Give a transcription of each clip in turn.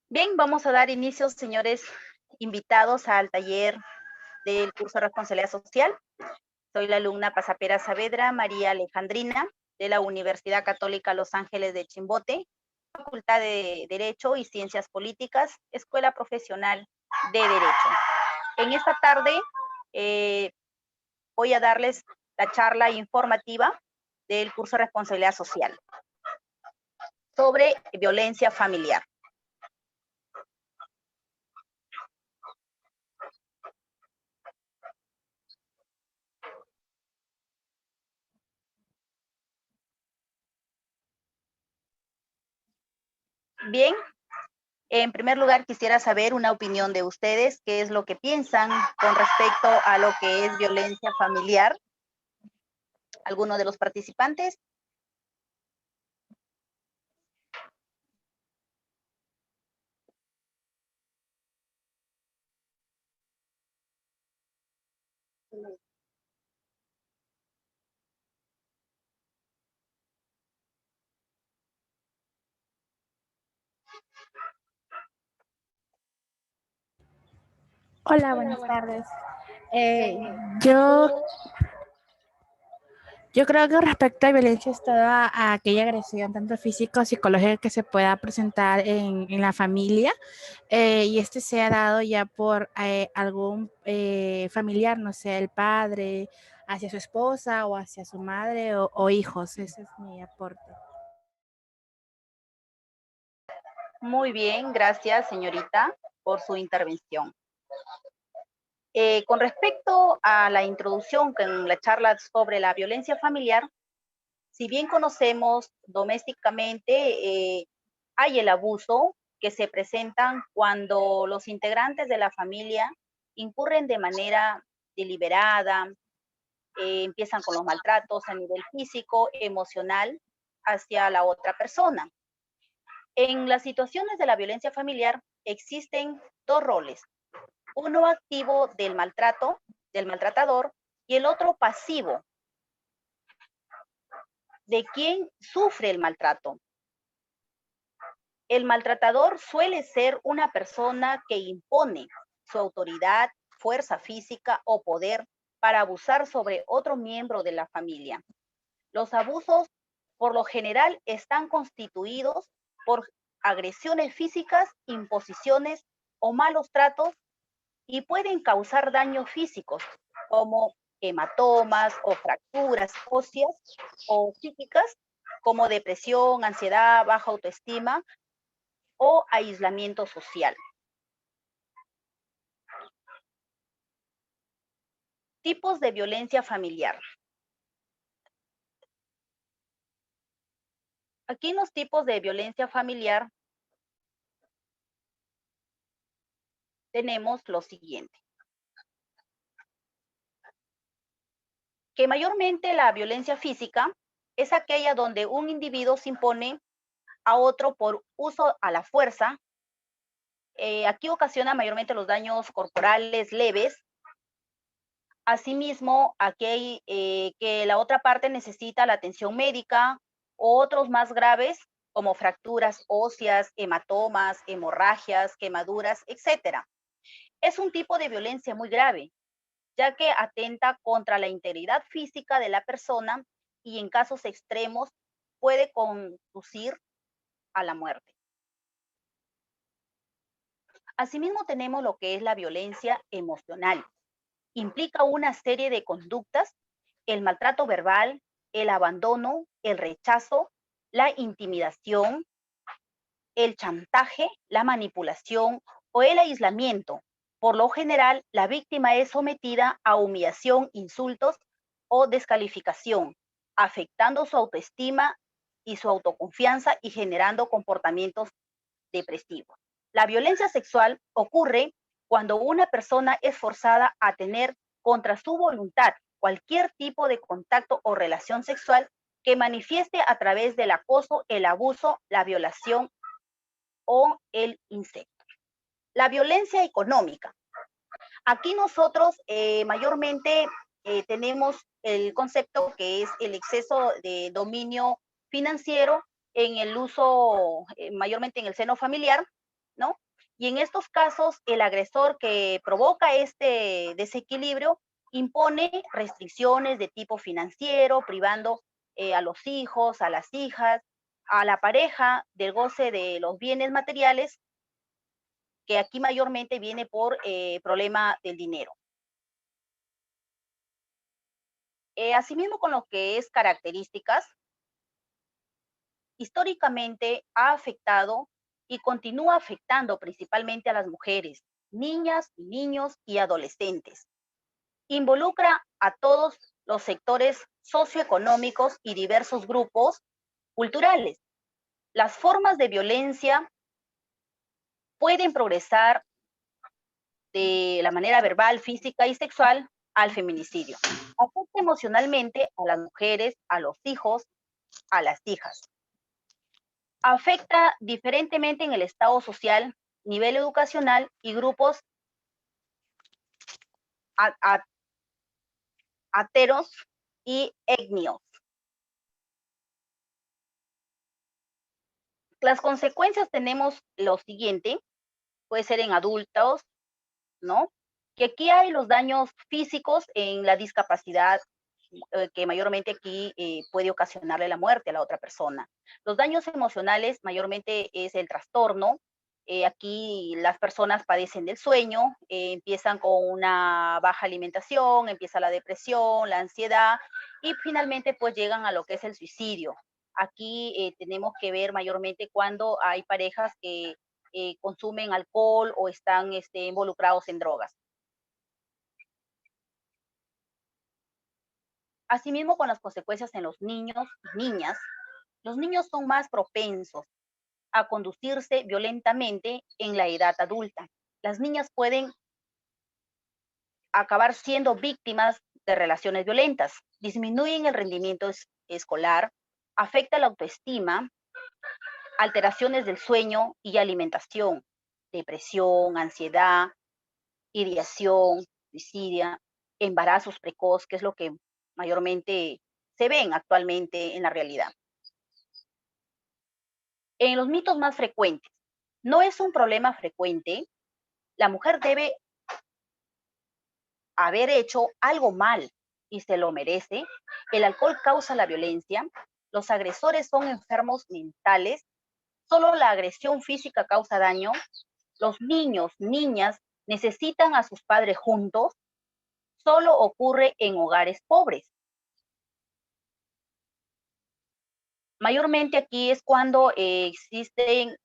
Bien, vamos a dar inicio, señores invitados, al taller del curso de Responsabilidad Social. Soy la alumna Pasapera Saavedra María Alejandrina, de la Universidad Católica Los Ángeles de Chimbote, Facultad de Derecho y Ciencias Políticas, Escuela Profesional de Derecho. En esta tarde voy a darles la charla informativa del curso de Responsabilidad Social sobre violencia familiar. Bien, en primer lugar quisiera saber una opinión de ustedes, qué es lo que piensan con respecto a lo que es violencia familiar. ¿Alguno de los participantes? Hola, buenas tardes. Yo creo que respecto a violencia es toda aquella agresión, tanto física o psicológica, que se pueda presentar en la familia, y este se ha dado ya por algún familiar, no sé, el padre hacia su esposa o hacia su madre o hijos. Ese es mi aporte. Muy bien, gracias, señorita, por su intervención. Con respecto a la introducción en la charla sobre la violencia familiar, si bien conocemos domésticamente, hay el abuso que se presentan cuando los integrantes de la familia incurren de manera deliberada, empiezan con los maltratos a nivel físico, emocional, hacia la otra persona. En las situaciones de la violencia familiar existen dos roles: uno activo del maltrato, del maltratador, y el otro pasivo, de quien sufre el maltrato. El maltratador suele ser una persona que impone su autoridad, fuerza física o poder para abusar sobre otro miembro de la familia. Los abusos, por lo general, están constituidos por agresiones físicas, imposiciones o malos tratos, y pueden causar daños físicos como hematomas o fracturas óseas, o psíquicas como depresión, ansiedad, baja autoestima o aislamiento social. Tipos de violencia familiar. Aquí en los tipos de violencia familiar tenemos lo siguiente: que mayormente la violencia física es aquella donde un individuo se impone a otro por uso a la fuerza. Aquí ocasiona mayormente los daños corporales leves. Asimismo, aquí hay que la otra parte necesita la atención médica, o otros más graves como fracturas óseas, hematomas, hemorragias, quemaduras, etc. Es un tipo de violencia muy grave, ya que atenta contra la integridad física de la persona y en casos extremos puede conducir a la muerte. Asimismo, tenemos lo que es la violencia emocional. Implica una serie de conductas: el maltrato verbal, el abandono, el rechazo, la intimidación, el chantaje, la manipulación o el aislamiento. Por lo general, la víctima es sometida a humillación, insultos o descalificación, afectando su autoestima y su autoconfianza y generando comportamientos depresivos. La violencia sexual ocurre cuando una persona es forzada a tener contra su voluntad cualquier tipo de contacto o relación sexual que manifieste a través del acoso, el abuso, la violación o el incesto. La violencia económica. Aquí nosotros mayormente tenemos el concepto que es el exceso de dominio financiero en el uso, mayormente en el seno familiar, ¿no? Y en estos casos, el agresor que provoca este desequilibrio impone restricciones de tipo financiero, privando a los hijos, a las hijas, a la pareja del goce de los bienes materiales, que aquí mayormente viene por problema del dinero. Asimismo, con lo que es características, históricamente ha afectado y continúa afectando principalmente a las mujeres, niñas, niños y adolescentes. Involucra a todos los sectores socioeconómicos y diversos grupos culturales. Las formas de violencia pueden progresar de la manera verbal, física y sexual al feminicidio. Afecta emocionalmente a las mujeres, a los hijos, a las hijas. Afecta diferentemente en el estado social, nivel educacional y grupos ateros y etnios. Las consecuencias tenemos lo siguiente, puede ser en adultos, ¿no? Que aquí hay los daños físicos en la discapacidad, que mayormente aquí puede ocasionarle la muerte a la otra persona. Los daños emocionales mayormente es el trastorno. Aquí las personas padecen del sueño, empiezan con una baja alimentación, empieza la depresión, la ansiedad y finalmente pues llegan a lo que es el suicidio. Aquí tenemos que ver mayormente cuando hay parejas que consumen alcohol o están involucrados en drogas. Asimismo, con las consecuencias en los niños y niñas, los niños son más propensos a conducirse violentamente en la edad adulta. Las niñas pueden acabar siendo víctimas de relaciones violentas, disminuyen el rendimiento escolar, afecta la autoestima, alteraciones del sueño y alimentación, depresión, ansiedad, ideación, suicidio, embarazos precoz, que es lo que mayormente se ven actualmente en la realidad. En los mitos más frecuentes, no es un problema frecuente, la mujer debe haber hecho algo mal y se lo merece, el alcohol causa la violencia, los agresores son enfermos mentales, solo la agresión física causa daño, los niños, niñas necesitan a sus padres juntos, solo ocurre en hogares pobres. Mayormente aquí es cuando existen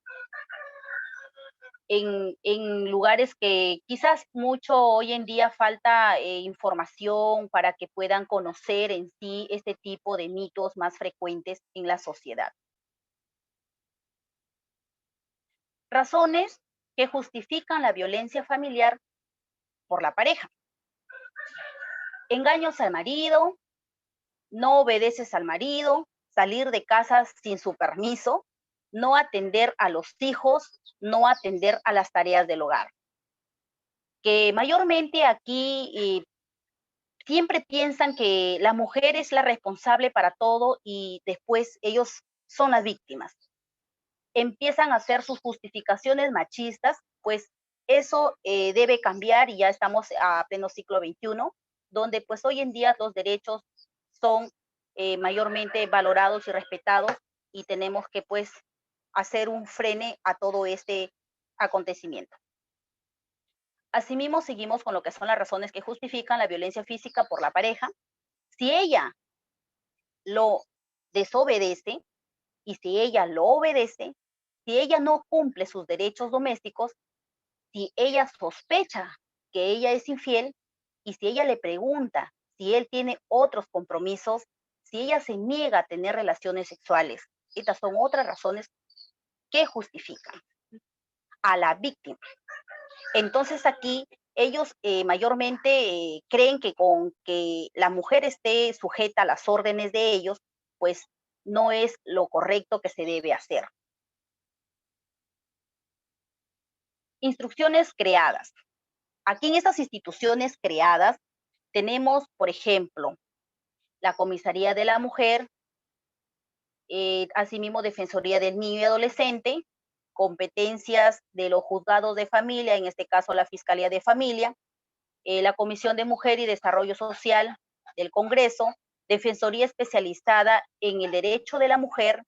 en lugares que quizás mucho hoy en día falta información para que puedan conocer en sí este tipo de mitos más frecuentes en la sociedad. Razones que justifican la violencia familiar por la pareja. Engaños al marido, no obedeces al marido, salir de casa sin su permiso, no atender a los hijos, no atender a las tareas del hogar. Que mayormente aquí siempre piensan que la mujer es la responsable para todo y después ellos son las víctimas. Empiezan a hacer sus justificaciones machistas, pues eso debe cambiar y ya estamos a pleno siglo XXI, donde pues hoy en día los derechos son mayormente valorados y respetados y tenemos que pues hacer un frene a todo este acontecimiento. Asimismo, seguimos con lo que son las razones que justifican la violencia física por la pareja. Si ella lo desobedece y si ella lo obedece, si ella no cumple sus derechos domésticos, si ella sospecha que ella es infiel y si ella le pregunta si él tiene otros compromisos, si ella se niega a tener relaciones sexuales, estas son otras razones que justifican a la víctima. Entonces aquí ellos mayormente creen que con que la mujer esté sujeta a las órdenes de ellos, pues no es lo correcto que se debe hacer. Instrucciones creadas. Aquí en estas instituciones creadas Tenemos, por ejemplo, la Comisaría de la Mujer, asimismo Defensoría del Niño y Adolescente, competencias de los juzgados de familia, en este caso la Fiscalía de Familia, la Comisión de Mujer y Desarrollo Social del Congreso, Defensoría Especializada en el Derecho de la Mujer,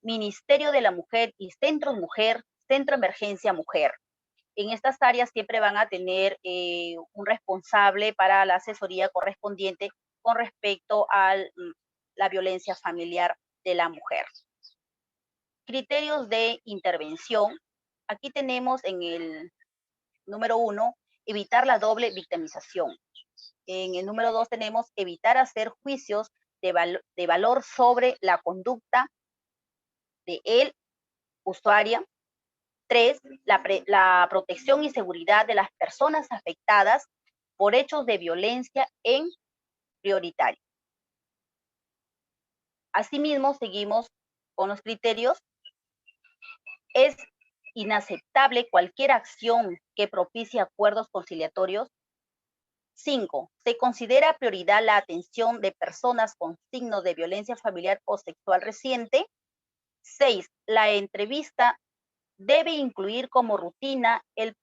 Ministerio de la Mujer y Centros Mujer, Centro Emergencia Mujer. En estas áreas siempre van a tener un responsable para la asesoría correspondiente con respecto a la violencia familiar de la mujer. Criterios de intervención. Aquí tenemos en el número 1, evitar la doble victimización. En el número 2 tenemos evitar hacer juicios de valor sobre la conducta de el usuario. 3, la protección y seguridad de las personas afectadas por hechos de violencia en prioritario. Asimismo, seguimos con los criterios. Es inaceptable cualquier acción que propicie acuerdos conciliatorios. 5, se considera prioridad la atención de personas con signos de violencia familiar o sexual reciente. 6, la entrevista debe incluir como rutina el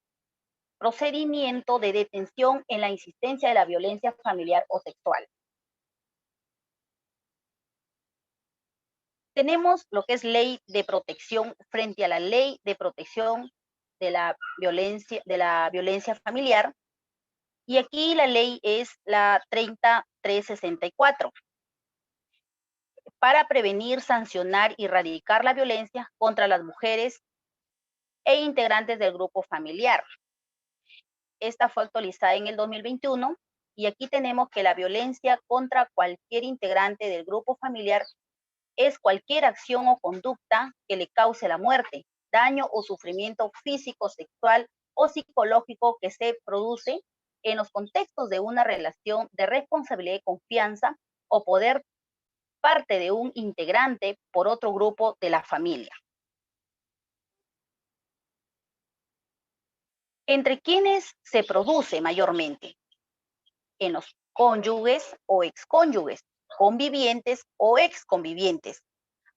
procedimiento de detención en la insistencia de la violencia familiar o sexual. Tenemos lo que es ley de protección frente a la ley de protección de la violencia familiar. Y aquí la ley es la 30364. Para prevenir, sancionar y erradicar la violencia contra las mujeres e integrantes del grupo familiar. Esta fue actualizada en el 2021 y aquí tenemos que la violencia contra cualquier integrante del grupo familiar es cualquier acción o conducta que le cause la muerte, daño o sufrimiento físico, sexual o psicológico que se produce en los contextos de una relación de responsabilidad y confianza o poder parte de un integrante por otro grupo de la familia. ¿Entre quiénes se produce mayormente? En los cónyuges o excónyuges, convivientes o exconvivientes,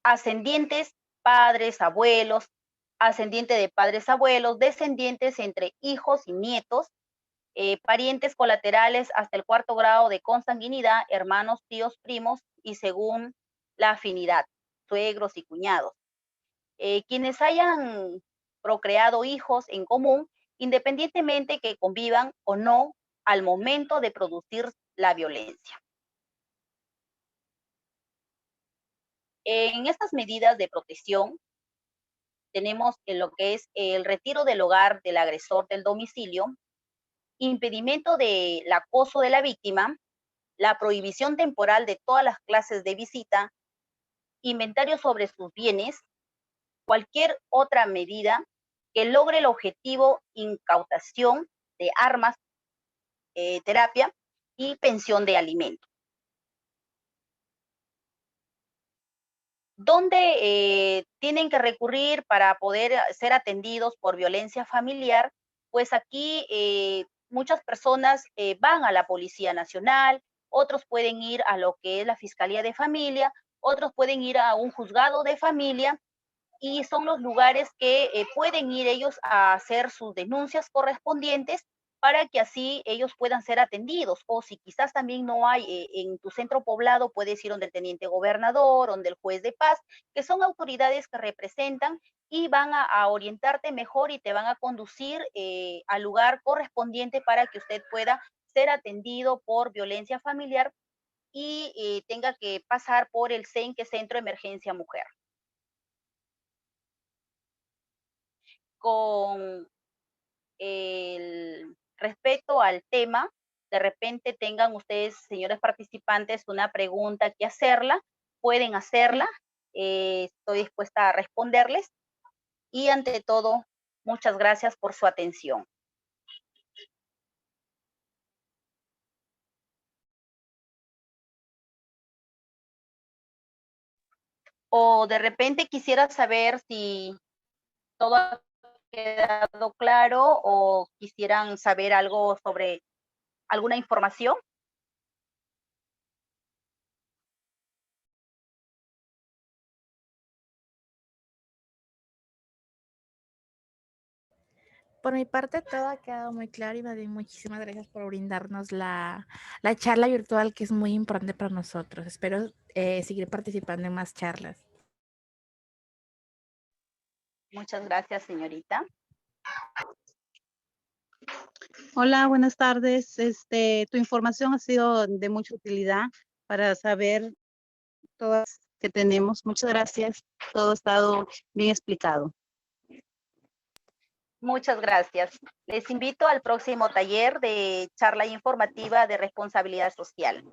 ascendientes, padres, abuelos, ascendiente de padres, abuelos, descendientes entre hijos y nietos, parientes colaterales hasta el 4º grado de consanguinidad, hermanos, tíos, primos y según la afinidad, suegros y cuñados. Quienes hayan procreado hijos en común, independientemente que convivan o no al momento de producir la violencia. En estas medidas de protección tenemos lo que es el retiro del hogar del agresor del domicilio, impedimento del acoso de la víctima, la prohibición temporal de todas las clases de visita, inventario sobre sus bienes, cualquier otra medida que logre el objetivo incautación de armas, terapia y pensión de alimentos. ¿Dónde tienen que recurrir para poder ser atendidos por violencia familiar? Pues aquí muchas personas van a la Policía Nacional, otros pueden ir a lo que es la Fiscalía de Familia, otros pueden ir a un juzgado de familia y son los lugares que pueden ir ellos a hacer sus denuncias correspondientes para que así ellos puedan ser atendidos. O si quizás también no hay en tu centro poblado, puedes ir donde el teniente gobernador, donde el juez de paz, que son autoridades que representan y van a orientarte mejor y te van a conducir al lugar correspondiente para que usted pueda ser atendido por violencia familiar y tenga que pasar por el CEN, que es Centro Emergencia Mujer. Con respecto al tema, de repente tengan ustedes, señores participantes, una pregunta que hacerla, pueden hacerla, estoy dispuesta a responderles y ante todo, muchas gracias por su atención. O de repente quisiera saber si todo ha quedado claro o quisieran saber algo sobre alguna información. Por mi parte, todo ha quedado muy claro y más bien muchísimas gracias por brindarnos la charla virtual que es muy importante para nosotros. Espero seguir participando en más charlas. Muchas gracias, señorita. Hola, buenas tardes. Tu información ha sido de mucha utilidad para saber todas que tenemos. Muchas gracias. Todo ha estado bien explicado. Muchas gracias. Les invito al próximo taller de charla informativa de responsabilidad social.